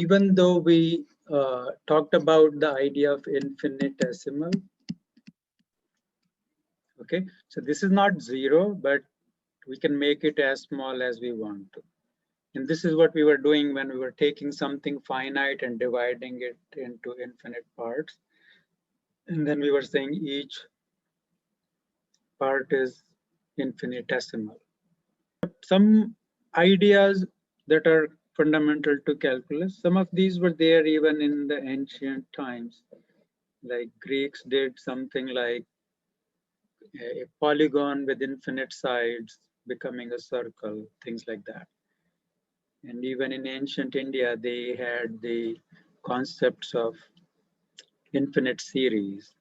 Even though we talked about the idea of infinitesimal, okay, so this is not zero, but we can make it as small as we want to. And this is what we were doing when we were taking something finite and dividing it into infinite parts. And then we were saying each part is infinitesimal. Some ideas that are fundamental to calculus, some of these were there even in the ancient times. Like Greeks did something like a polygon with infinite sides becoming a circle, things like that. And even in ancient India, they had the concepts of infinite series.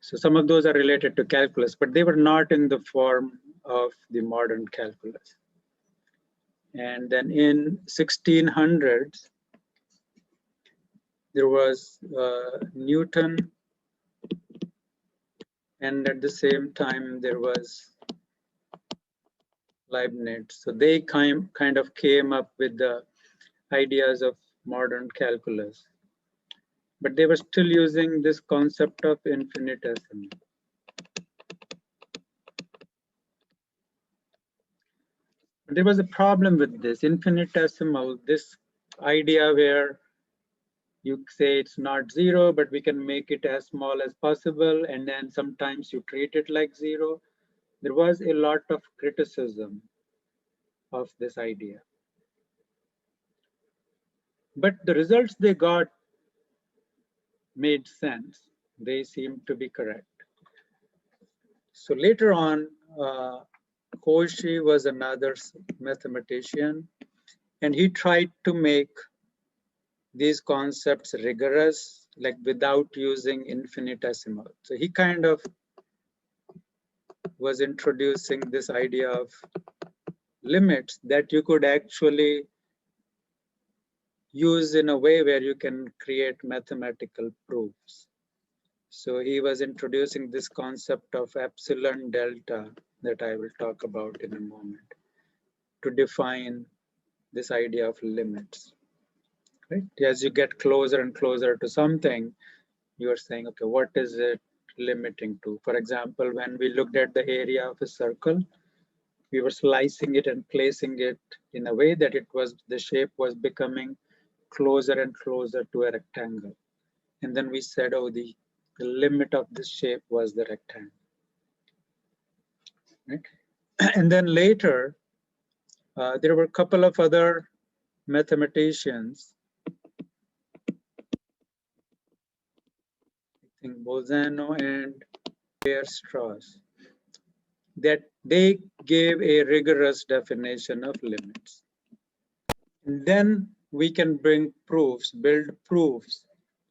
So some of those are related to calculus, but they were not in the form of the modern calculus. And then in 1600s, there was Newton, and at the same time there was Leibniz. So they kind of came up with the ideas of modern calculus, but they were still using this concept of infinitesimal. But there was a problem with this infinitesimal, this idea where you say it's not zero, but we can make it as small as possible, and then sometimes you treat it like zero. There was a lot of criticism of this idea. But the results they got made sense. They seemed to be correct. So later on, Cauchy was another mathematician, and he tried to make these concepts rigorous, like without using infinitesimal. So he kind of was introducing this idea of limits that you could actually use in a way where you can create mathematical proofs. So he was introducing this concept of epsilon-delta that I will talk about in a moment to define this idea of limits. Right? As you get closer and closer to something, you are saying, okay, what is it limiting to? For example, when we looked at the area of a circle, we were slicing it and placing it in a way that the shape was becoming closer and closer to a rectangle. And then we said, oh, the limit of this shape was the rectangle. Right? And then later, there were a couple of other mathematicians, I think Bolzano and Weierstrass, that they gave a rigorous definition of limits. And then we can bring proofs, build proofs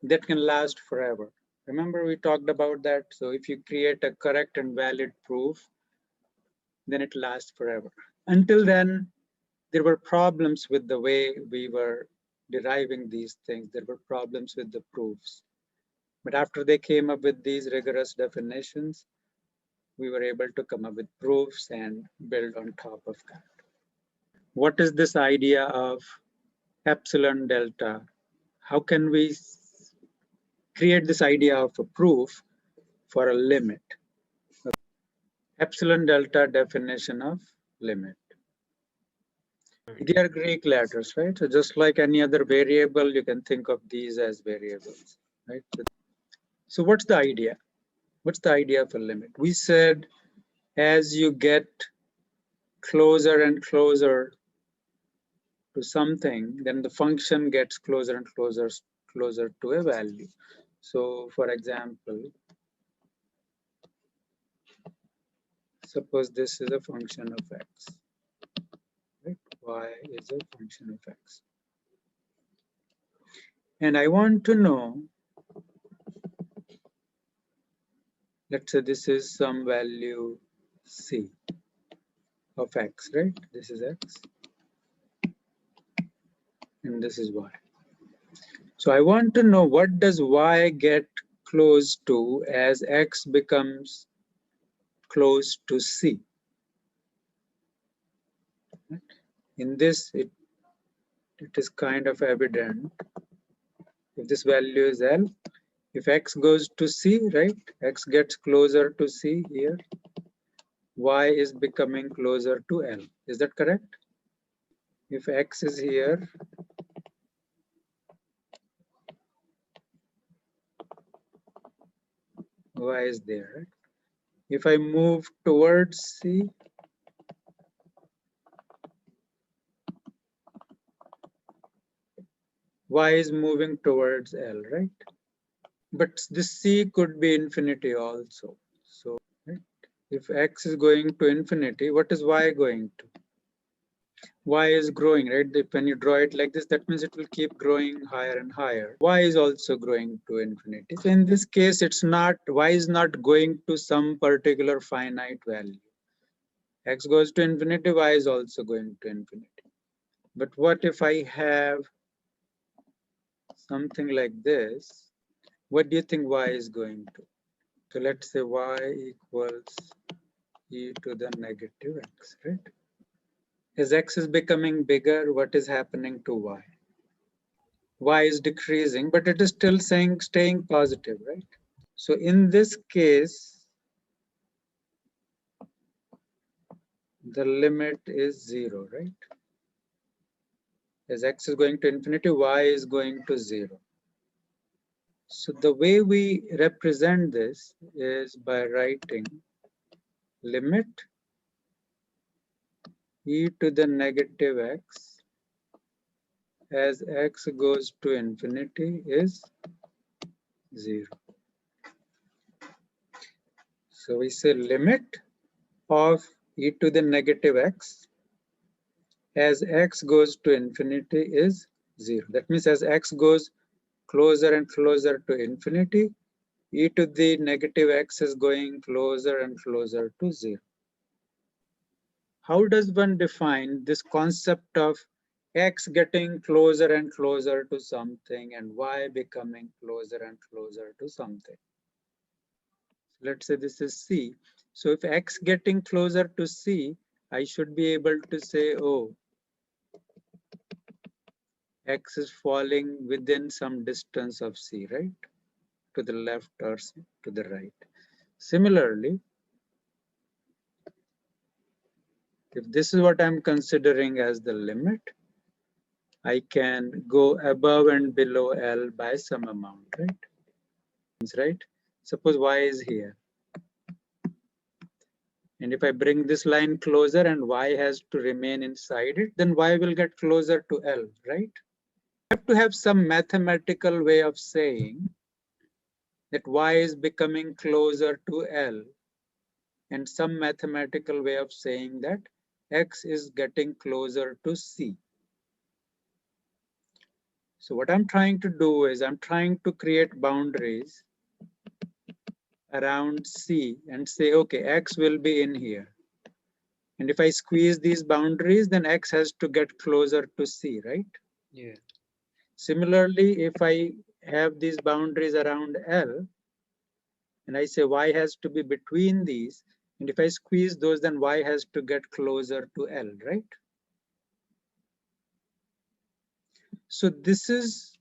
that can last forever. Remember we talked about that? So if you create a correct and valid proof, then it lasts forever. Until then, there were problems with the way we were deriving these things. There were problems with the proofs. But after they came up with these rigorous definitions, we were able to come up with proofs and build on top of that. What is this idea of epsilon delta? How can we create this idea of a proof for a limit? Epsilon delta definition of limit. They are Greek letters, right? So just like any other variable, you can think of these as variables, right? So what's the idea? What's the idea of a limit? We said as you get closer and closer to something, then the function gets closer and closer to a value. So for example, suppose this is a function of x, right? Y is a function of x. And I want to know, let's say this is some value c of x, right? This is x and this is y. So I want to know what does y get close to as x becomes close to c. In this, it it is kind of evident. If this value is L, if X goes to C, right? X gets closer to C here. Y is becoming closer to L. Is that correct? If X is here, Y is there, right? If I move towards C, Y is moving towards L, right? But this C could be infinity also. So, right? If X is going to infinity, what is Y going to? Y is growing, right? When you draw it like this, that means it will keep growing higher and higher. Y is also growing to infinity. So in this case, it's not, Y is not going to some particular finite value. X goes to infinity, Y is also going to infinity. But what if I have something like this? What do you think Y is going to? So let's say Y equals e to the negative X, right? As X is becoming bigger, what is happening to Y? Y is decreasing, but it is still staying positive, right? So in this case, the limit is 0, right? As X is going to infinity, Y is going to 0. So the way we represent this is by writing limit e to the negative X as X goes to infinity is 0. So we say limit of e to the negative X as X goes to infinity is 0. That means as X goes closer and closer to infinity, e to the negative X is going closer and closer to 0. How does one define this concept of X getting closer and closer to something and Y becoming closer and closer to something? Let's say this is C. So if X getting closer to C, I should be able to say, oh, X is falling within some distance of C, right? To the left or to the right. Similarly, if this is what I'm considering as the limit, I can go above and below L by some amount, right? Right? Suppose Y is here. And if I bring this line closer and Y has to remain inside it, then Y will get closer to L, right? I have to have some mathematical way of saying that Y is becoming closer to L and some mathematical way of saying that X is getting closer to C. So what I'm trying to do is I'm trying to create boundaries around C and say, okay, X will be in here. And if I squeeze these boundaries, then X has to get closer to C, right? Yeah. Similarly, if I have these boundaries around L, and I say Y has to be between these, and if I squeeze those, then Y has to get closer to L, right? So this is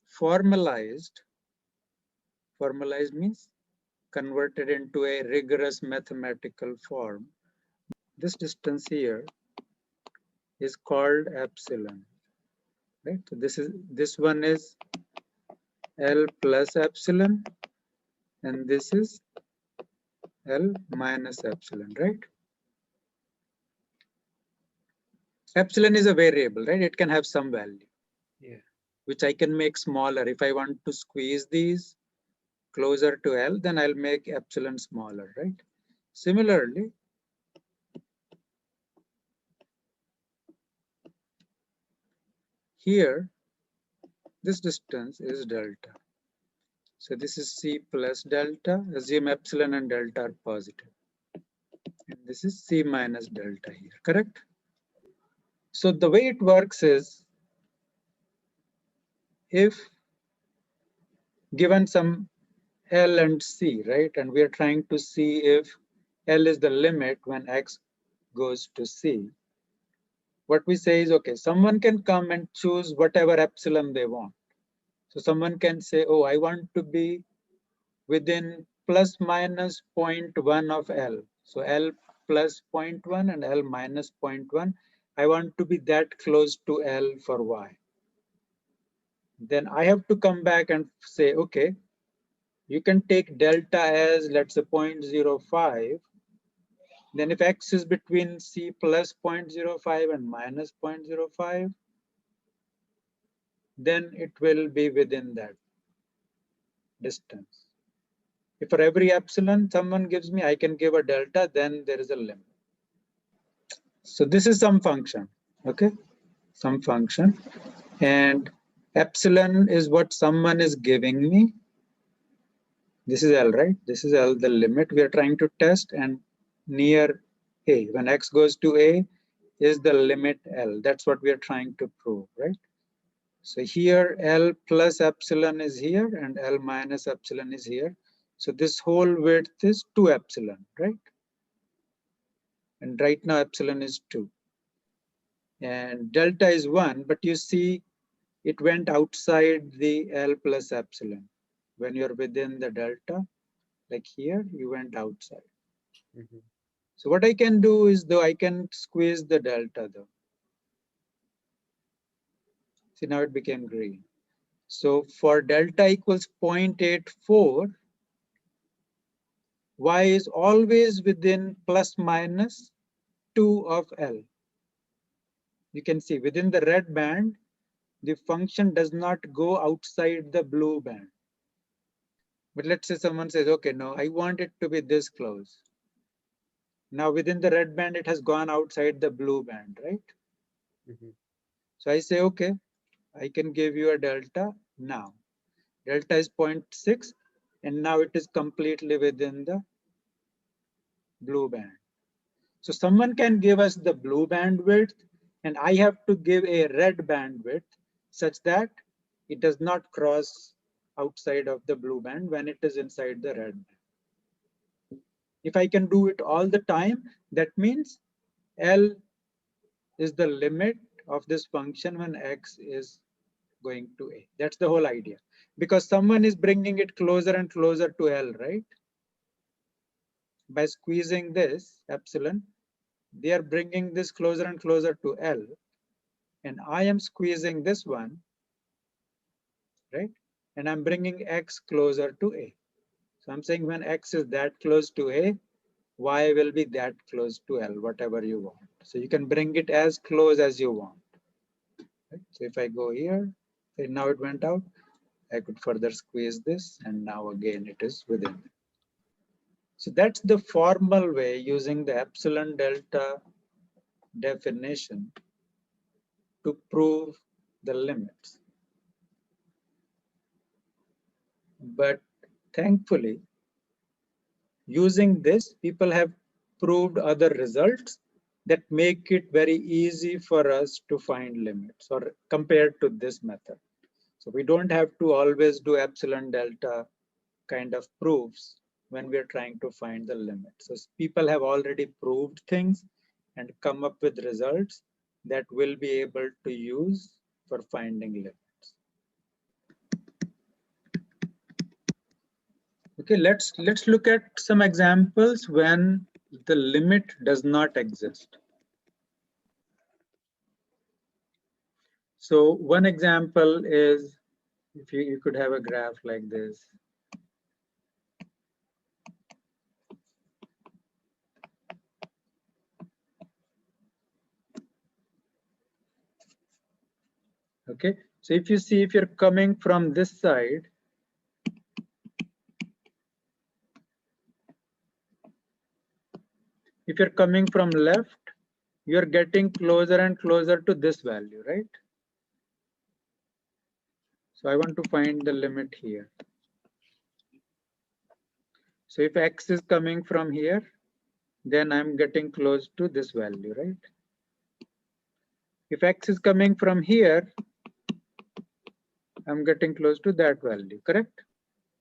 formalized. Formalized means converted into a rigorous mathematical form. This distance here is called epsilon, right? So this one is L plus epsilon, and this is L minus epsilon, right? Epsilon is a variable, right? It can have some value, Yeah. which I can make smaller. If I want to squeeze these closer to L, then I'll make epsilon smaller, right? Similarly, here, this distance is delta. So this is C plus delta. Assume epsilon and delta are positive. And this is C minus delta here, correct? So the way it works is, if given some L and C, right? And we are trying to see if L is the limit when X goes to C. what we say is, okay, someone can come and choose whatever epsilon they want. So someone can say, oh, I want to be within plus minus 0.1 of L. So L plus 0.1 and L minus 0.1. I want to be that close to L for Y. Then I have to come back and say, okay, you can take delta as, let's say, 0.05. Then if X is between C plus 0.05 and minus 0.05, then it will be within that distance. If for every epsilon someone gives me, I can give a delta, then there is a limit. So this is some function, okay? Some function. And epsilon is what someone is giving me. This is L, right? This is L, the limit we are trying to test, and near A, when X goes to A, is the limit L. That's what we are trying to prove, right? So here L plus epsilon is here and L minus epsilon is here. So this whole width is 2 epsilon, right? And right now epsilon is 2. And delta is 1, but you see it went outside the L plus epsilon. When you're within the delta, like here, you went outside. Mhm. So what I can do is, though, I can squeeze the delta though. See, now it became green. So for delta equals 0.84, Y is always within plus minus 2 of L. You can see within the red band, the function does not go outside the blue band. But let's say someone says, okay, no, I want it to be this close. Now within the red band, it has gone outside the blue band, right? Mhm. So I say, okay, I can give you a delta now. Delta is 0.6, and now it is completely within the blue band. So someone can give us the blue bandwidth, and I have to give a red bandwidth such that it does not cross outside of the blue band when it is inside the red band. If I can do it all the time, that means L is the limit of this function when X is going to A. That's the whole idea. Because someone is bringing it closer and closer to L, right? By squeezing this epsilon, they are bringing this closer and closer to L. And I am squeezing this one, right? And I'm bringing X closer to A. So I'm saying when X is that close to A, Y will be that close to L, whatever you want. So you can bring it as close as you want. Right? So if I go here, and now it went out, I could further squeeze this, and now again it is within. So that's the formal way using the epsilon delta definition to prove the limits. But thankfully, using this, people have proved other results that make it very easy for us to find limits, or compared to this method. So we don't have to always do epsilon delta kind of proofs when we are trying to find the limits. So people have already proved things and come up with results that we'll be able to use for finding limits. Okay, let's look at some examples when the limit does not exist. So one example is, if you could have a graph like this. Okay, so if you see, if you're coming from this side, if you're coming from left, you're getting closer and closer to this value, right? So I want to find the limit here. So if X is coming from here, then I'm getting close to this value, right? If X is coming from here, I'm getting close to that value, correct?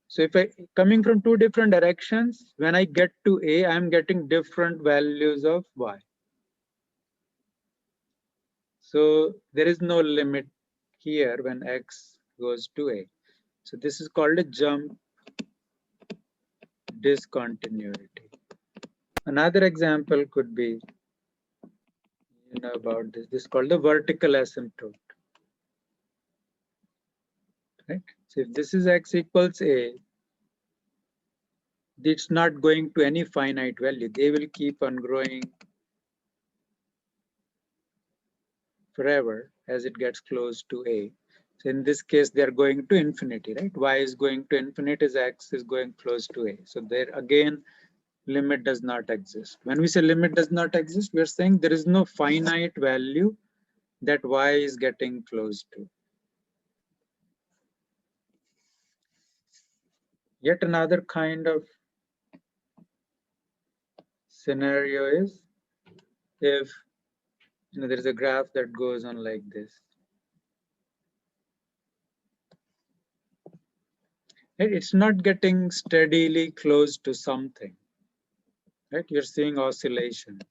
So if I coming from two different directions, when I get to A, I'm getting different values of Y. So there is no limit here when x goes to a. So this is called a jump discontinuity. Another example could be, you know about this. This is called the vertical asymptote. Right? So if this is x equals a, it's not going to any finite value. They will keep on growing forever as it gets close to a. So in this case, they are going to infinity, right? Y is going to infinity as x is going close to a. So there again, limit does not exist. When we say limit does not exist, we are saying there is no finite value that y is getting close to. Yet another kind of scenario is if there is a graph that goes on like this. Right? It's not getting steadily close to something. Right? You're seeing oscillations.